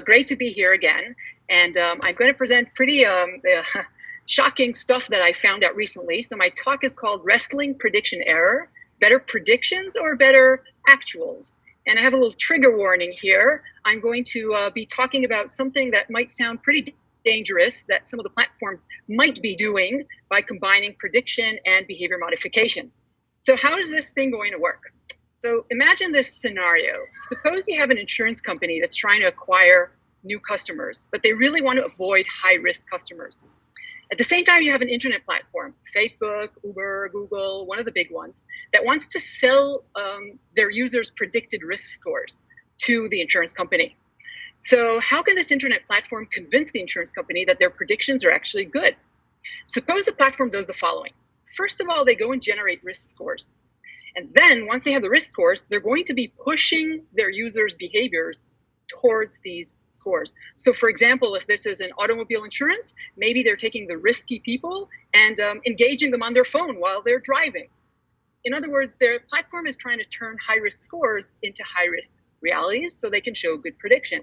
Great to be here again. And I'm going to present pretty shocking stuff that I found out recently. So my talk is called Wrestling Prediction Error, Better Predictions or Better Actuals? And I have a little trigger warning here. I'm going to be talking about something that might sound pretty dangerous that some of the platforms might be doing by combining prediction and behavior modification. So how is this thing going to work? So imagine this scenario. Suppose you have an insurance company that's trying to acquire new customers, but they really want to avoid high-risk customers. At the same time, you have an internet platform, Facebook, Uber, Google, one of the big ones, that wants to sell their users' predicted risk scores to the insurance company. So how can this internet platform convince the insurance company that their predictions are actually good? Suppose the platform does the following. First of all, they go and generate risk scores. And then once they have the risk scores, they're going to be pushing their users' behaviors towards these scores. So for example, if this is an automobile insurance, maybe they're taking the risky people and engaging them on their phone while they're driving. In other words, their platform is trying to turn high-risk scores into high-risk realities so they can show good prediction.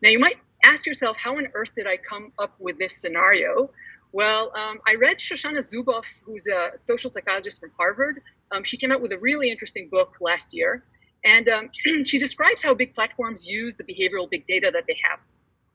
Now you might ask yourself, how on earth did I come up with this scenario? Well, I read Shoshana Zuboff, who's a social psychologist from Harvard. She came out with a really interesting book last year, and she describes how big platforms use the behavioral big data that they have.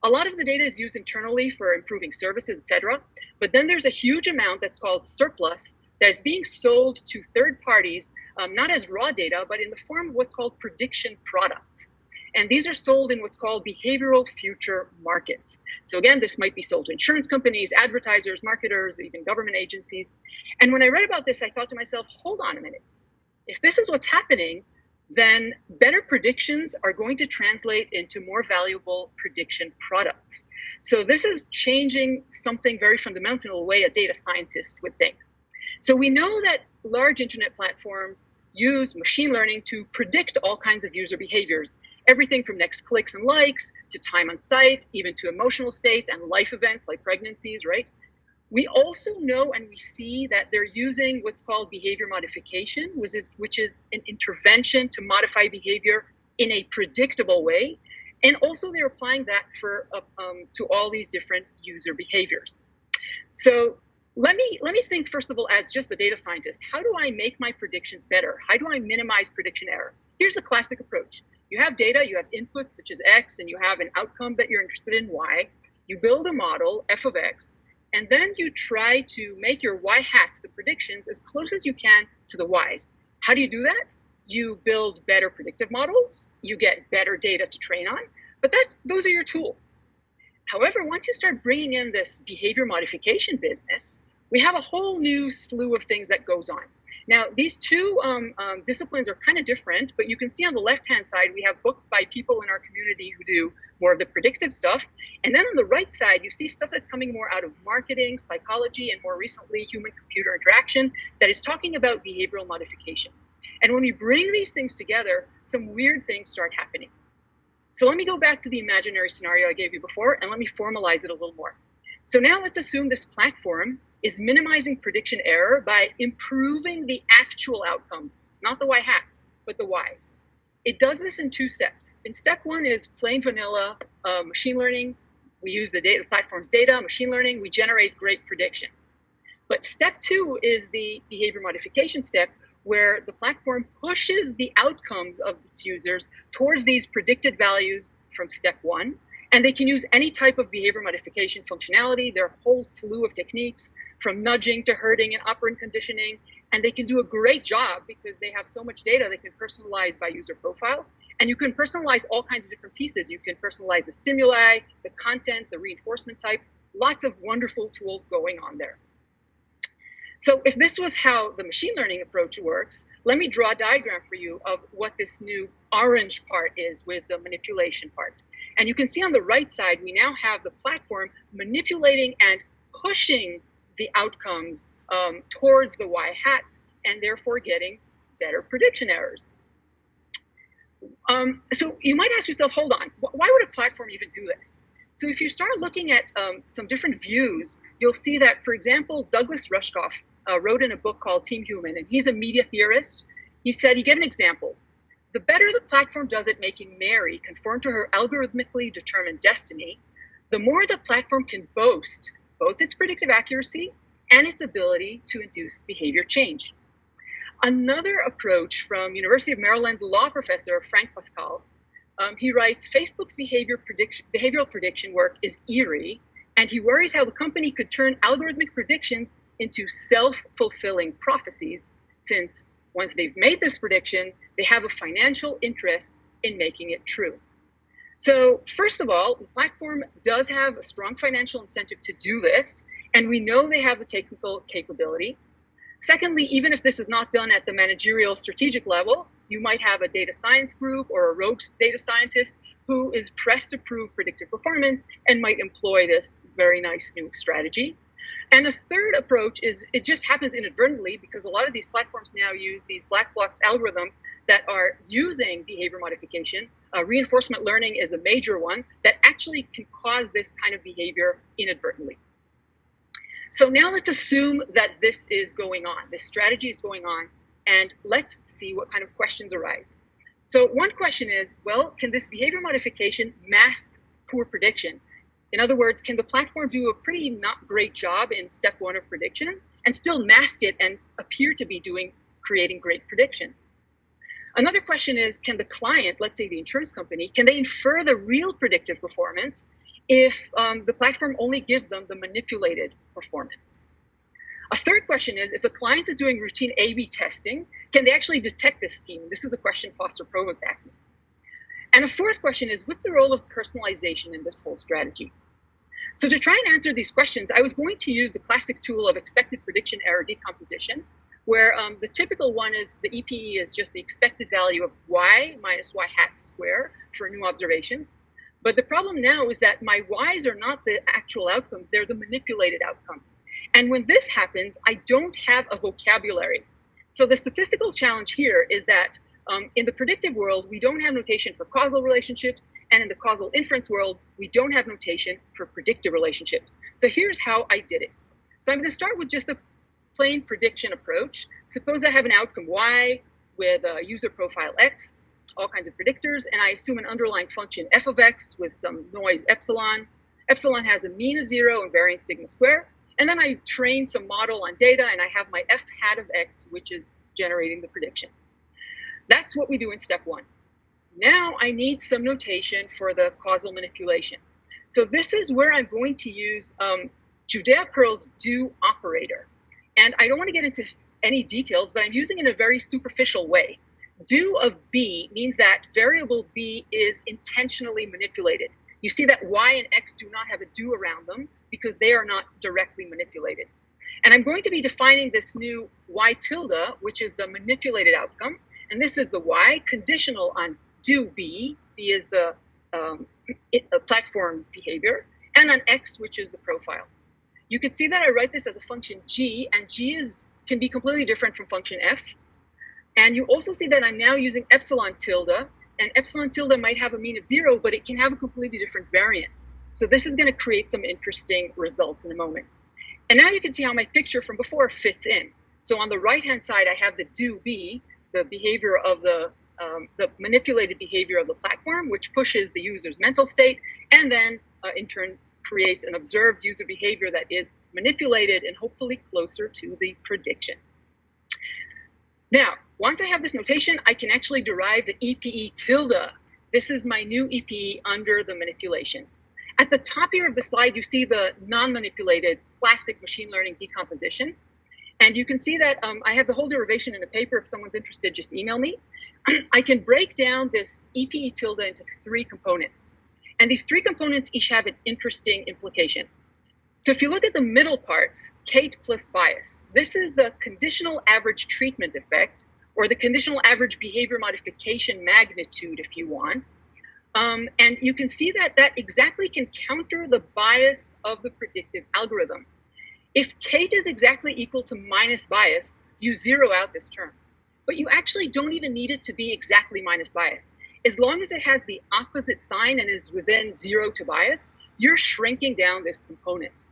A lot of the data is used internally for improving services, etc. But then there's a huge amount that's called surplus that is being sold to third parties, not as raw data, but in the form of what's called prediction products. And these are sold in what's called behavioral future markets. So again, this might be sold to insurance companies, advertisers, marketers, even government agencies. And when I read about this, I thought to myself, hold on a minute. If this is what's happening, then better predictions are going to translate into more valuable prediction products. So this is changing something very fundamental, the way a data scientist would think. So we know that large internet platforms use machine learning to predict all kinds of user behaviors. Everything from next clicks and likes to time on site, even to emotional states and life events like pregnancies, right? We also know and we see that they're using what's called behavior modification, which is an intervention to modify behavior in a predictable way. And also they're applying that to all these different user behaviors. So let me think, first of all, as just the data scientist. How do I make my predictions better? How do I minimize prediction error? Here's the classic approach. You have data, you have inputs such as X, and you have an outcome that you're interested in, Y. You build a model, F of X, and then you try to make your Y hats, the predictions, as close as you can to the Ys. How do you do that? You build better predictive models, you get better data to train on, but those are your tools. However, once you start bringing in this behavior modification business, we have a whole new slew of things that goes on. Now, these two disciplines are kind of different, but you can see on the left-hand side, we have books by people in our community who do more of the predictive stuff. And then on the right side, you see stuff that's coming more out of marketing, psychology, and more recently, human-computer interaction that is talking about behavioral modification. And when we bring these things together, some weird things start happening. So let me go back to the imaginary scenario I gave you before, and let me formalize it a little more. So now let's assume this platform is minimizing prediction error by improving the actual outcomes, not the Y hats, but the Ys. It does this in two steps. In step one is plain vanilla machine learning. We use the platform's data, machine learning, we generate great predictions. But step two is the behavior modification step, where the platform pushes the outcomes of its users towards these predicted values from step one. And they can use any type of behavior modification functionality. There are a whole slew of techniques, from nudging to herding and operant conditioning. And they can do a great job because they have so much data they can personalize by user profile. And you can personalize all kinds of different pieces. You can personalize the stimuli, the content, the reinforcement type, lots of wonderful tools going on there. So if this was how the machine learning approach works, let me draw a diagram for you of what this new orange part is with the manipulation part. And you can see on the right side, we now have the platform manipulating and pushing the outcomes towards the Y hats, and therefore getting better prediction errors. So you might ask yourself, hold on, why would a platform even do this? So if you start looking at some different views, you'll see that, for example, Douglas Rushkoff wrote in a book called Team Human, and he's a media theorist. He said, you get an example. The better the platform does at making Mary conform to her algorithmically determined destiny, the more the platform can boast both its predictive accuracy and its ability to induce behavior change. Another approach from University of Maryland law professor Frank Pascal, he writes, Facebook's behavioral prediction work is eerie, and he worries how the company could turn algorithmic predictions into self-fulfilling prophecies, since once they've made this prediction, they have a financial interest in making it true. So first of all, the platform does have a strong financial incentive to do this, and we know they have the technical capability. Secondly, even if this is not done at the managerial strategic level, you might have a data science group or a rogue data scientist who is pressed to prove predictive performance and might employ this very nice new strategy. And a third approach is it just happens inadvertently because a lot of these platforms now use these black box algorithms that are using behavior modification. Reinforcement learning is a major one that actually can cause this kind of behavior inadvertently. So now let's assume that this is going on, this strategy is going on, and let's see what kind of questions arise. So one question is, well, can this behavior modification mask poor prediction? In other words, can the platform do a pretty not great job in step one of predictions and still mask it and appear to be creating great predictions? Another question is, can the client, let's say the insurance company, can they infer the real predictive performance if the platform only gives them the manipulated performance? A third question is, if a client is doing routine A/B testing, can they actually detect this scheme? This is a question Foster Provost asked me. And a fourth question is, what's the role of personalization in this whole strategy? So to try and answer these questions, I was going to use the classic tool of expected prediction error decomposition, where the typical one is the EPE is just the expected value of y minus y hat square for new observations. But the problem now is that my y's are not the actual outcomes, they're the manipulated outcomes. And when this happens, I don't have a vocabulary. So the statistical challenge here is that in the predictive world, we don't have notation for causal relationships, and in the causal inference world, we don't have notation for predictive relationships. So here's how I did it. So I'm going to start with just the plain prediction approach. Suppose I have an outcome Y with a user profile X, all kinds of predictors, and I assume an underlying function f of x with some noise epsilon. Epsilon has a mean of 0 and variance sigma square. And then I train some model on data, and I have my f hat of x, which is generating the prediction. That's what we do in step one. Now I need some notation for the causal manipulation. So this is where I'm going to use Judea Pearl's do operator. And I don't want to get into any details, but I'm using it in a very superficial way. Do of b means that variable b is intentionally manipulated. You see that y and x do not have a do around them because they are not directly manipulated. And I'm going to be defining this new y tilde, which is the manipulated outcome. And this is the y conditional on do b. B is the platform's behavior, and on x, which is the profile. You can see that I write this as a function g, and g can be completely different from function f. And you also see that I'm now using epsilon tilde, and epsilon tilde might have a mean of 0, but it can have a completely different variance. So this is going to create some interesting results in a moment. And now you can see how my picture from before fits in. So on the right-hand side, I have the do b, the behavior of the manipulated behavior of the platform, which pushes the user's mental state, and then in turn creates an observed user behavior that is manipulated and hopefully closer to the predictions. Now, once I have this notation, I can actually derive the EPE tilde. This is my new EPE under the manipulation. At the top here of the slide, you see the non-manipulated classic machine learning decomposition. And you can see that I have the whole derivation in a paper. If someone's interested, just email me. I can break down this EPE tilde into 3 components. And these 3 components each have an interesting implication. So if you look at the middle part, Kate plus bias, this is the conditional average treatment effect, or the conditional average behavior modification magnitude, if you want. And you can see that that exactly can counter the bias of the predictive algorithm. If Kate is exactly equal to minus bias, you zero out this term. But you actually don't even need it to be exactly minus bias. As long as it has the opposite sign and is within 0 to bias, you're shrinking down this component.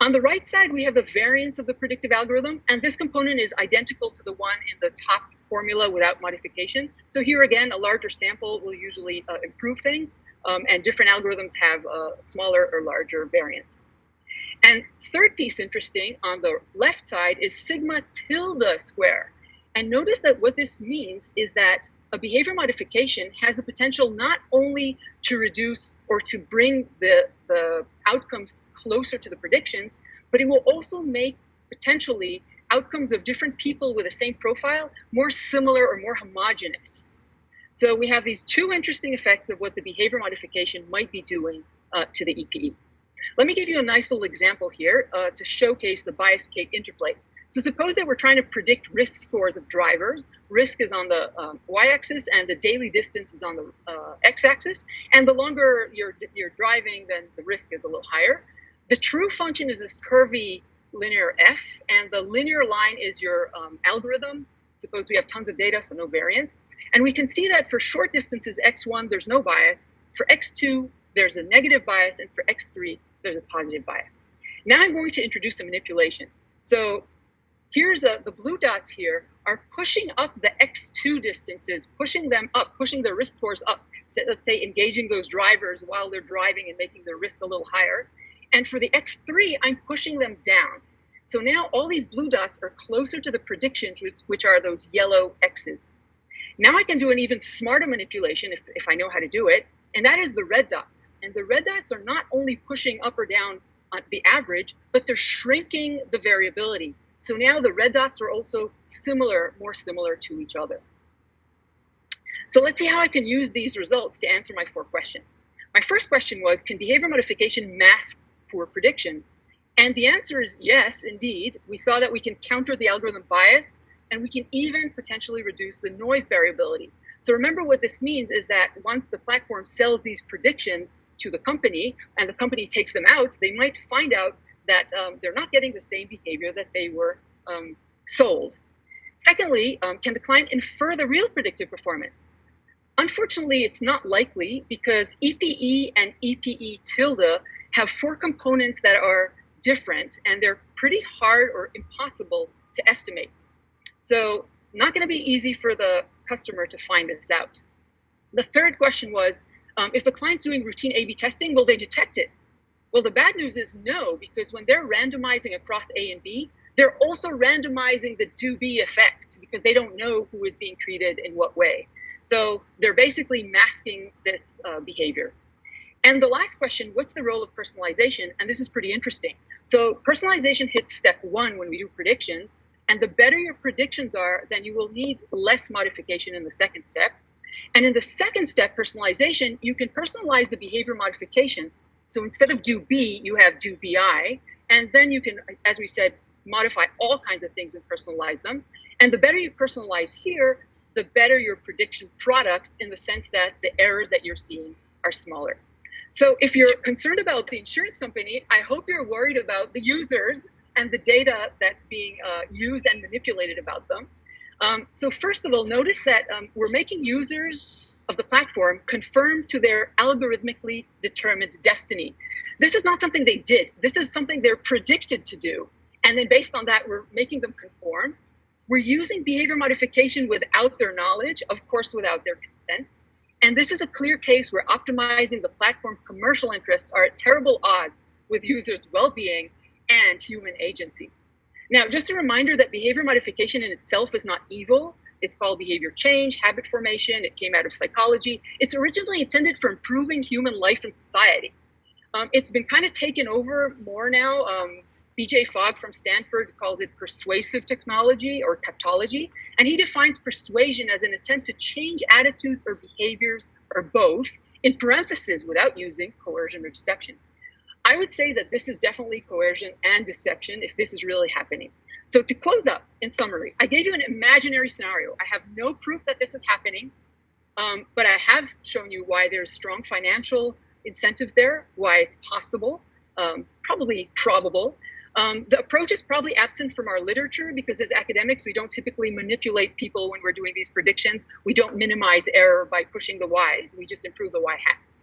On the right side, we have the variance of the predictive algorithm, and this component is identical to the one in the top formula without modification. So here again, a larger sample will usually improve things, and different algorithms have smaller or larger variance. And third piece interesting on the left side is sigma tilde square. And notice that what this means is that a behavior modification has the potential not only to reduce or to bring the outcomes closer to the predictions, but it will also make potentially outcomes of different people with the same profile more similar or more homogeneous. So we have these two interesting effects of what the behavior modification might be doing to the EPE. Let me give you a nice little example here to showcase the bias-Kate interplay. So suppose that we're trying to predict risk scores of drivers. Risk is on the y-axis and the daily distance is on the x-axis. And the longer you're driving, then the risk is a little higher. The true function is this curvy linear f, and the linear line is your algorithm. Suppose we have tons of data, so no variance. And we can see that for short distances, x1, there's no bias. For x2, there's a negative bias. And for x3, there's a positive bias. Now I'm going to introduce a manipulation. So here's the blue dots here are pushing up the x2 distances, pushing them up, pushing their risk scores up. So let's say engaging those drivers while they're driving and making their risk a little higher. And for the x3, I'm pushing them down. So now all these blue dots are closer to the predictions, which are those yellow x's. Now I can do an even smarter manipulation if I know how to do it, and that is the red dots. And the red dots are not only pushing up or down on the average, but they're shrinking the variability. So now the red dots are also similar, more similar to each other. So let's see how I can use these results to answer my 4 questions. My first question was, can behavior modification mask poor predictions? And the answer is yes, indeed. We saw that we can counter the algorithm bias, and we can even potentially reduce the noise variability. So remember what this means is that once the platform sells these predictions to the company, and the company takes them out, they might find out that they're not getting the same behavior that they were sold. Secondly, can the client infer the real predictive performance? Unfortunately, it's not likely because EPE and EPE tilde have 4 components that are different, and they're pretty hard or impossible to estimate. So not going to be easy for the customer to find this out. The third question was, if the client's doing routine A/B testing, will they detect it? Well, the bad news is no, because when they're randomizing across A and B, they're also randomizing the do-B effect because they don't know who is being treated in what way. So they're basically masking this behavior. And the last question, what's the role of personalization? And this is pretty interesting. So personalization hits step 1 when we do predictions. And the better your predictions are, then you will need less modification in the second step. And in the second step, personalization, you can personalize the behavior modification. So instead of do B, you have do BI. And then you can, as we said, modify all kinds of things and personalize them. And the better you personalize here, the better your prediction product in the sense that the errors that you're seeing are smaller. So if you're concerned about the insurance company, I hope you're worried about the users and the data that's being used and manipulated about them. So first of all, notice that we're making users of the platform conform to their algorithmically determined destiny. This is not something they did. This is something they're predicted to do. And then based on that, we're making them conform. We're using behavior modification without their knowledge, of course, without their consent. And this is a clear case where optimizing the platform's commercial interests are at terrible odds with users' well-being and human agency. Now, just a reminder that behavior modification in itself is not evil. It's called behavior change, habit formation. It came out of psychology. It's originally intended for improving human life and society. It's been kind of taken over more now. BJ Fogg from Stanford called it persuasive technology or captology. And he defines persuasion as an attempt to change attitudes or behaviors or both, in parentheses, without using coercion or deception. I would say that this is definitely coercion and deception if this is really happening. So to close up, in summary, I gave you an imaginary scenario. I have no proof that this is happening, but I have shown you why there's strong financial incentives there, why it's possible, probably probable. The approach is probably absent from our literature because as academics, we don't typically manipulate people when we're doing these predictions. We don't minimize error by pushing the Ys. We just improve the Y hats.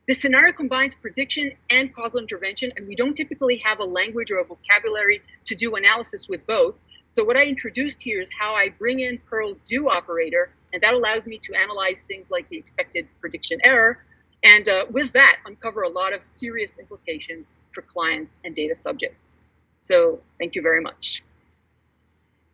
This scenario combines prediction and causal intervention, and we don't typically have a language or a vocabulary to do analysis with both. So what I introduced here is how I bring in Pearl's do operator, and that allows me to analyze things like the expected prediction error, and with that, uncover a lot of serious implications for clients and data subjects. So thank you very much.